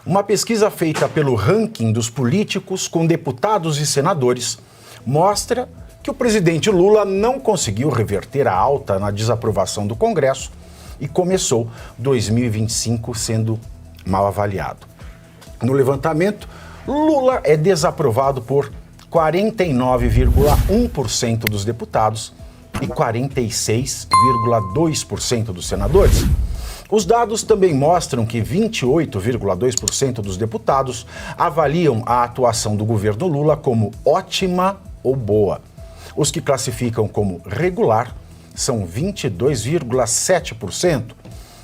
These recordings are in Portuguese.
Uma pesquisa feita pelo ranking dos políticos com deputados e senadores mostra que o presidente Lula não conseguiu reverter a alta na desaprovação do Congresso e começou 2025 sendo mal avaliado. No levantamento, Lula é desaprovado por 49,1% dos deputados e 46,2% dos senadores. Os dados também mostram que 28,2% dos deputados avaliam a atuação do governo Lula como ótima ou boa. Os que classificam como regular são 22,7%.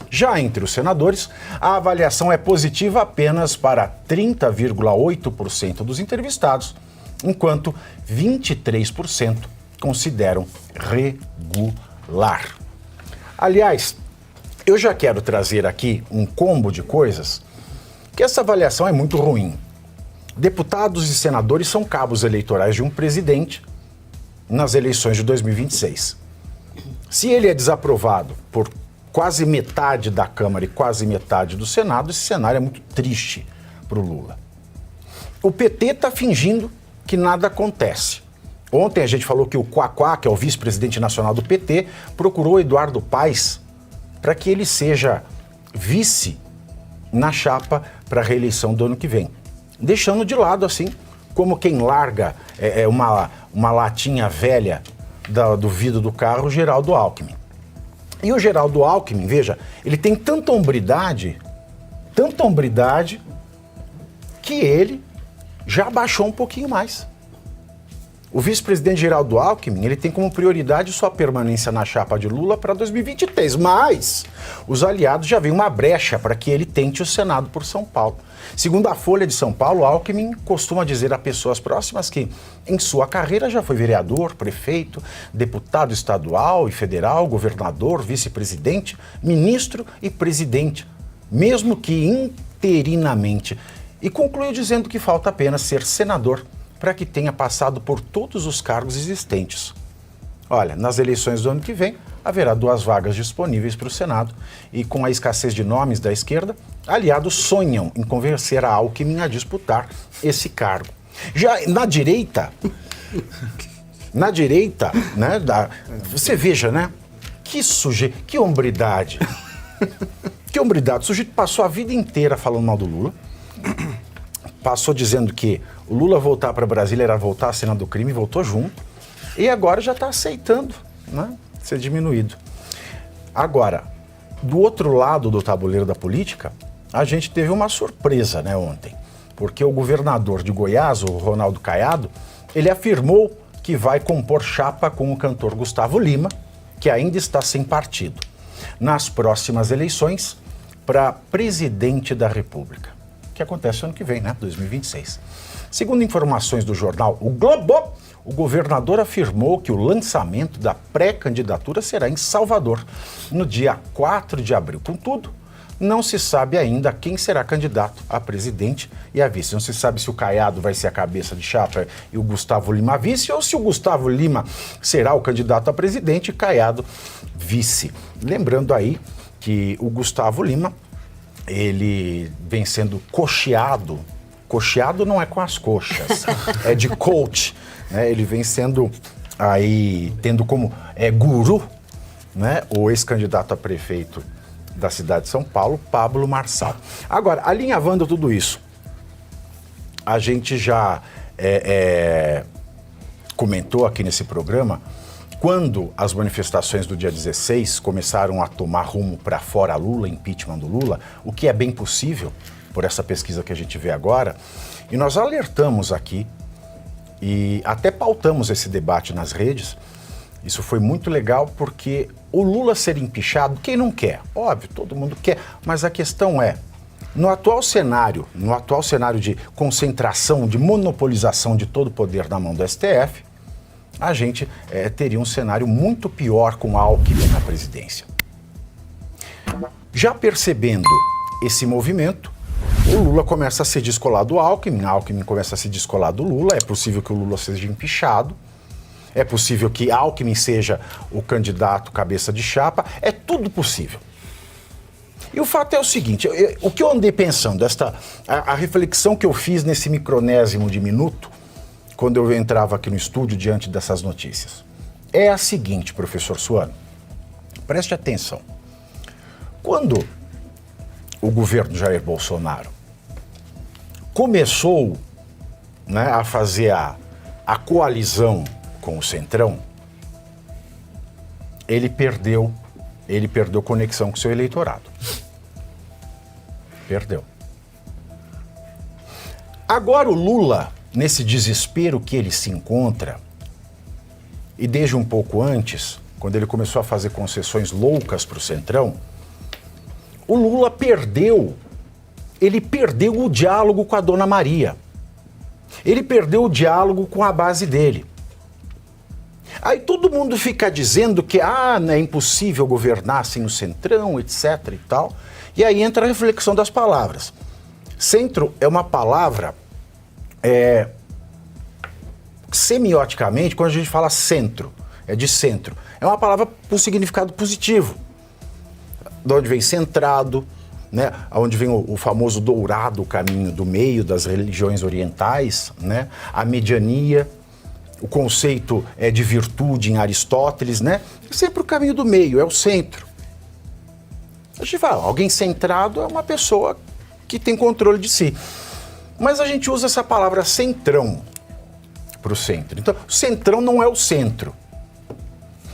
Já entre os senadores, a avaliação é positiva apenas para 30,8% dos entrevistados, enquanto 23% consideram regular. Aliás, eu já quero trazer aqui um combo de coisas que essa avaliação é muito ruim. Deputados e senadores são cabos eleitorais de um presidente nas eleições de 2026. Se ele é desaprovado por quase metade da Câmara e quase metade do Senado, esse cenário é muito triste para o Lula. O PT está fingindo que nada acontece. Ontem a gente falou que o Quaquá, que é o vice-presidente nacional do PT, procurou Eduardo Paes para que ele seja vice na chapa para a reeleição do ano que vem. Deixando de lado, assim, como quem larga uma latinha velha do vidro do carro, o Geraldo Alckmin. E o Geraldo Alckmin, veja, ele tem tanta hombridade, que ele já abaixou um pouquinho mais. O vice-presidente Geraldo Alckmin, ele tem como prioridade sua permanência na chapa de Lula para 2023, mas os aliados já veem uma brecha para que ele tente o Senado por São Paulo. Segundo a Folha de São Paulo, Alckmin costuma dizer a pessoas próximas que, em sua carreira, já foi vereador, prefeito, deputado estadual e federal, governador, vice-presidente, ministro e presidente, mesmo que interinamente. E concluiu dizendo que falta apenas ser senador para que tenha passado por todos os cargos existentes. Olha, nas eleições do ano que vem, haverá 2 vagas disponíveis para o Senado e, com a escassez de nomes da esquerda, aliados sonham em convencer a Alckmin a disputar esse cargo. Já na direita, né, você veja, né, que sujeito, que hombridade. Que hombridade. O sujeito passou a vida inteira falando mal do Lula, passou dizendo que o Lula voltar para Brasília era voltar à cena do crime, voltou junto, e agora já está aceitando, né, ser diminuído. Agora, do outro lado do tabuleiro da política, a gente teve uma surpresa, né, ontem, porque o governador de Goiás, o Ronaldo Caiado, ele afirmou que vai compor chapa com o cantor Gustavo Lima, que ainda está sem partido, nas próximas eleições para presidente da República, que acontece ano que vem, né, 2026. Segundo informações do jornal O Globo, o governador afirmou que o lançamento da pré-candidatura será em Salvador, no dia 4 de abril. Contudo, não se sabe ainda quem será candidato a presidente e a vice. Não se sabe se o Caiado vai ser a cabeça de chapa e o Gustavo Lima vice, ou se o Gustavo Lima será o candidato a presidente e Caiado vice. Lembrando aí que o Gustavo Lima, ele vem sendo cocheado não é com as coxas, é de coach, né? Ele vem sendo aí, tendo como guru, né, o ex-candidato a prefeito da cidade de São Paulo, Pablo Marçal. Agora, alinhavando tudo isso, a gente já comentou aqui nesse programa, quando as manifestações do dia 16 começaram a tomar rumo para fora Lula, impeachment do Lula, o que é bem possível, por essa pesquisa que a gente vê agora, e nós alertamos aqui e até pautamos esse debate nas redes. Isso foi muito legal porque o Lula ser empichado, quem não quer? Óbvio, todo mundo quer, mas a questão é, no atual cenário de concentração, de monopolização de todo o poder na mão do STF, a gente teria um cenário muito pior com Alckmin na presidência. Já percebendo esse movimento, o Lula começa a se descolar do Alckmin, Alckmin começa a se descolar do Lula, é possível que o Lula seja empichado, é possível que Alckmin seja o candidato cabeça de chapa, é tudo possível. E o fato é o seguinte, o que eu andei pensando, a reflexão que eu fiz nesse micronésimo de minuto, quando eu entrava aqui no estúdio diante dessas notícias, é a seguinte, professor Suano, preste atenção. Quando o governo Jair Bolsonaro começou, né, a fazer a coalizão com o Centrão, ele perdeu conexão com o seu eleitorado. Perdeu. Agora o Lula, nesse desespero que ele se encontra, e desde um pouco antes, quando ele começou a fazer concessões loucas para o Centrão, o Lula perdeu o diálogo com a Dona Maria. Ele perdeu o diálogo com a base dele. Aí todo mundo fica dizendo que é impossível governar sem o Centrão, etc. e tal. E aí entra a reflexão das palavras. Centro é uma palavra, semioticamente, quando a gente fala centro, é de centro, é uma palavra com significado positivo. De onde vem centrado, né? Onde vem o famoso dourado caminho do meio das religiões orientais, né? A mediania, o conceito de virtude em Aristóteles, né? É sempre o caminho do meio, é o centro. A gente fala, alguém centrado é uma pessoa que tem controle de si. Mas a gente usa essa palavra centrão para o centro. Então, o centrão não é o centro.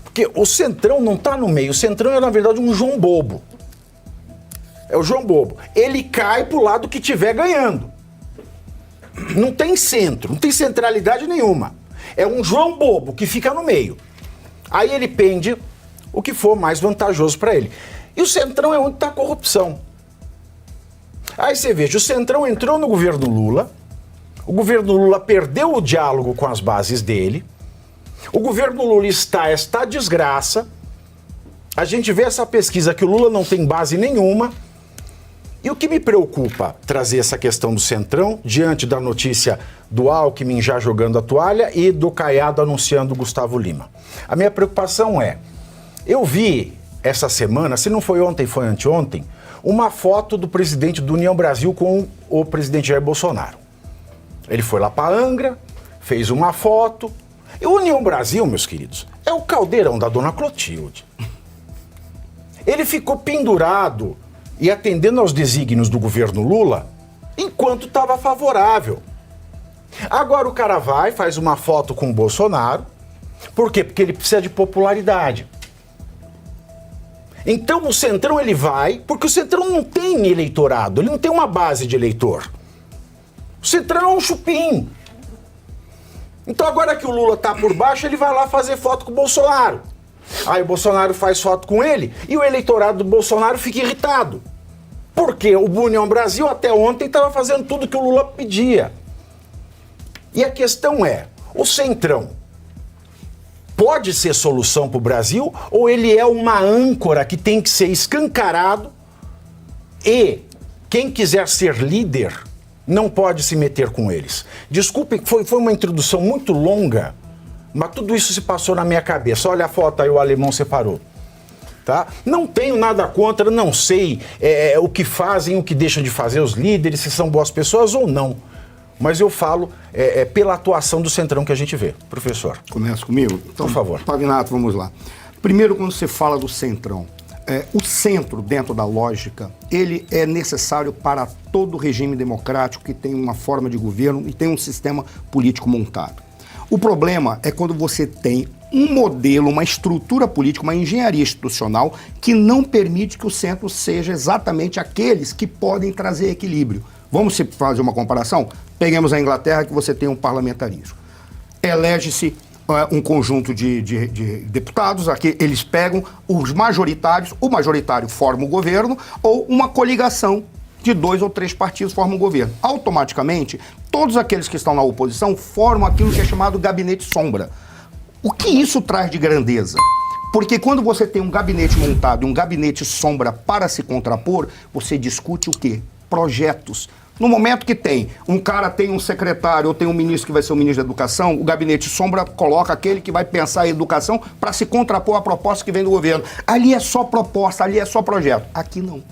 Porque o centrão não está no meio. O centrão é, na verdade, um João Bobo. É o João Bobo. Ele cai pro lado que estiver ganhando. Não tem centro, não tem centralidade nenhuma. É um João Bobo que fica no meio. Aí ele pende o que for mais vantajoso para ele. E o Centrão é onde está a corrupção. Aí você veja, o Centrão entrou no governo Lula, o governo Lula perdeu o diálogo com as bases dele, o governo Lula está esta desgraça, a gente vê essa pesquisa que o Lula não tem base nenhuma, e o que me preocupa trazer essa questão do Centrão, diante da notícia do Alckmin já jogando a toalha e do Caiado anunciando o Gustavo Lima. A minha preocupação é, eu vi essa semana, se não foi ontem, foi anteontem, uma foto do presidente do União Brasil com o presidente Jair Bolsonaro. Ele foi lá para Angra, fez uma foto. E o União Brasil, meus queridos, é o caldeirão da dona Clotilde. Ele ficou pendurado e atendendo aos desígnios do governo Lula enquanto estava favorável. Agora o cara vai, faz uma foto com o Bolsonaro. Por quê? Porque ele precisa de popularidade. Então o Centrão ele vai, porque o Centrão não tem eleitorado, ele não tem uma base de eleitor. O Centrão é um chupim. Então agora que o Lula tá por baixo, ele vai lá fazer foto com o Bolsonaro. Aí o Bolsonaro faz foto com ele e o eleitorado do Bolsonaro fica irritado. Porque o União Brasil até ontem estava fazendo tudo que o Lula pedia. E a questão é, o Centrão pode ser solução para o Brasil ou ele é uma âncora que tem que ser escancarado e quem quiser ser líder não pode se meter com eles? Desculpem, foi uma introdução muito longa, mas tudo isso se passou na minha cabeça. Olha a foto aí, o alemão separou. Tá? Não tenho nada contra, não sei o que fazem, o que deixam de fazer os líderes, se são boas pessoas ou não. Mas eu falo pela atuação do Centrão que a gente vê. Professor. Começa comigo? Então, por favor. Pavinato, vamos lá. Primeiro, quando você fala do Centrão, o centro, dentro da lógica, ele é necessário para todo regime democrático que tem uma forma de governo e tem um sistema político montado. O problema é quando você tem um modelo, uma estrutura política, uma engenharia institucional que não permite que o centro seja exatamente aqueles que podem trazer equilíbrio. Vamos fazer uma comparação? Peguemos a Inglaterra, que você tem um parlamentarismo. Elege-se um conjunto de deputados, aqui eles pegam os majoritários, o majoritário forma o governo, ou uma coligação de 2 ou 3 partidos forma o governo. Automaticamente, todos aqueles que estão na oposição formam aquilo que é chamado gabinete sombra. O que isso traz de grandeza? Porque quando você tem um gabinete montado e um gabinete sombra para se contrapor, você discute o quê? Projetos. No momento que um cara tem um secretário ou tem um ministro que vai ser o ministro da Educação, o gabinete sombra coloca aquele que vai pensar a educação para se contrapor à proposta que vem do governo. Ali é só proposta, ali é só projeto. Aqui não.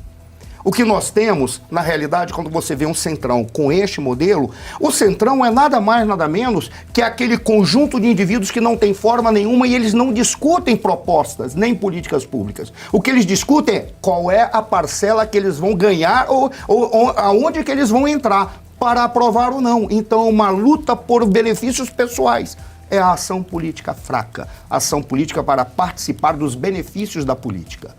O que nós temos, na realidade, quando você vê um centrão com este modelo, o centrão é nada mais, nada menos que aquele conjunto de indivíduos que não tem forma nenhuma e eles não discutem propostas, nem políticas públicas. O que eles discutem é qual é a parcela que eles vão ganhar ou aonde que eles vão entrar para aprovar ou não. Então, uma luta por benefícios pessoais. É a ação política fraca, a ação política para participar dos benefícios da política.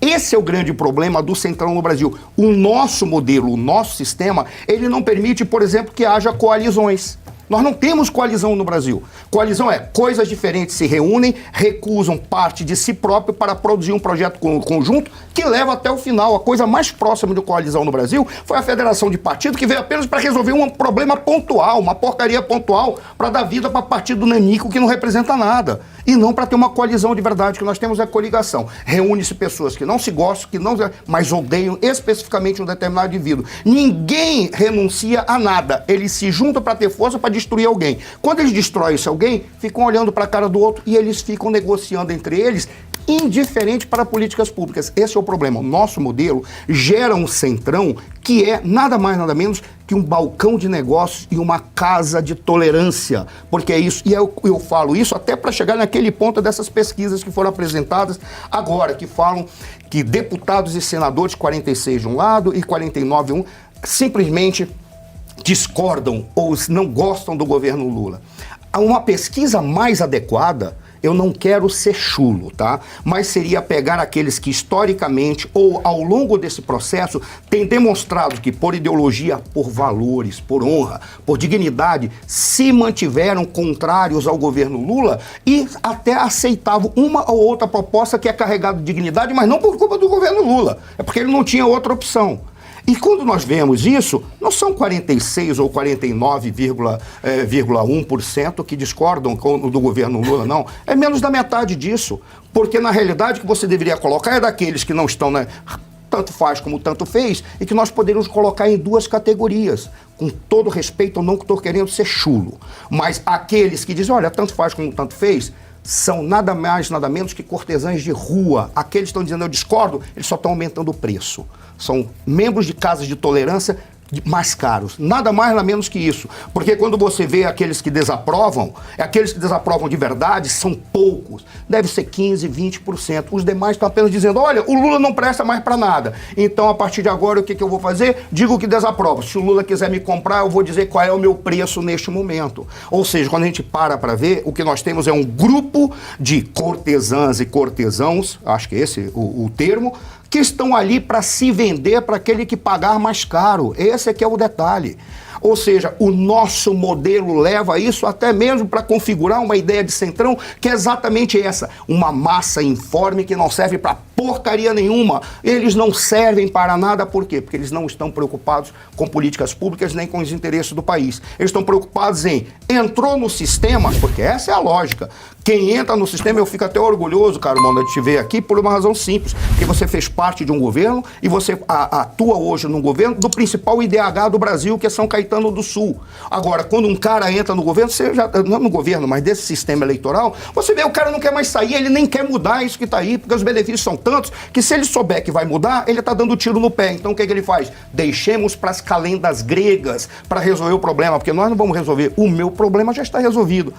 Esse é o grande problema do centrão no Brasil. O nosso modelo, o nosso sistema, ele não permite, por exemplo, que haja coalizões. Nós não temos coalizão no Brasil. Coalizão é coisas diferentes se reúnem, recusam parte de si próprio para produzir um projeto conjunto que leva até o final. A coisa mais próxima de coalizão no Brasil foi a federação de partido, que veio apenas para resolver um problema pontual, uma porcaria pontual, para dar vida para partido nanico que não representa nada. E não para ter uma coalizão de verdade. O que nós temos é coligação. Reúne-se pessoas que não se gostam, mas odeiam especificamente um determinado indivíduo. Ninguém renuncia a nada. Eles se juntam para ter força para destruir alguém. Quando eles destroem esse alguém, ficam olhando para a cara do outro e eles ficam negociando entre eles, indiferente para políticas públicas. Esse é o problema. O nosso modelo gera um centrão que é nada mais, nada menos que um balcão de negócios e uma casa de tolerância. Porque é isso, e eu falo isso até para chegar naquele ponto dessas pesquisas que foram apresentadas agora, que falam que deputados e senadores, 46 de um lado e 49 de um, simplesmente discordam ou não gostam do governo Lula. Uma pesquisa mais adequada, eu não quero ser chulo, tá? Mas seria pegar aqueles que historicamente ou ao longo desse processo têm demonstrado que por ideologia, por valores, por honra, por dignidade, se mantiveram contrários ao governo Lula e até aceitavam uma ou outra proposta que é carregada de dignidade, mas não por culpa do governo Lula, é porque ele não tinha outra opção. E quando nós vemos isso, não são 46 ou 49,1% que discordam do governo Lula, não. É menos da metade disso. Porque, na realidade, o que você deveria colocar é daqueles que não estão, né, tanto faz como tanto fez, e que nós poderíamos colocar em duas categorias. Com todo respeito, eu não estou querendo ser chulo. Mas aqueles que dizem, olha, tanto faz como tanto fez, são nada mais, nada menos que cortesãs de rua. Aqueles que estão dizendo eu discordo, eles só estão aumentando o preço. São membros de casas de tolerância mais caros. Nada mais, nada menos que isso. Porque quando você vê aqueles que desaprovam, aqueles que desaprovam de verdade são poucos. Deve ser 15%, 20%. Os demais estão apenas dizendo, olha, o Lula não presta mais para nada. Então, a partir de agora, o que eu vou fazer? Digo que desaprovo. Se o Lula quiser me comprar, eu vou dizer qual é o meu preço neste momento. Ou seja, quando a gente para ver, o que nós temos é um grupo de cortesãs e cortesãos, acho que esse é o termo, que estão ali para se vender para aquele que pagar mais caro. Esse é que é o detalhe. Ou seja, o nosso modelo leva isso até mesmo para configurar uma ideia de centrão que é exatamente essa, uma massa informe que não serve para porcaria nenhuma. Eles não servem para nada, por quê? Porque eles não estão preocupados com políticas públicas nem com os interesses do país. Eles estão preocupados em, entrou no sistema, porque essa é a lógica. Quem entra no sistema, eu fico até orgulhoso, Carmona, de te ver aqui por uma razão simples, porque você fez parte de um governo e você atua hoje num governo do principal IDH do Brasil, que é São Caetano do Sul. Agora, quando um cara entra no governo, você já, não no governo, mas desse sistema eleitoral, você vê, o cara não quer mais sair, ele nem quer mudar isso que está aí, porque os benefícios são tantos que se ele souber que vai mudar, ele está dando tiro no pé. Então o que ele faz? Deixemos para as calendas gregas para resolver o problema, porque nós não vamos resolver. O meu problema já está resolvido.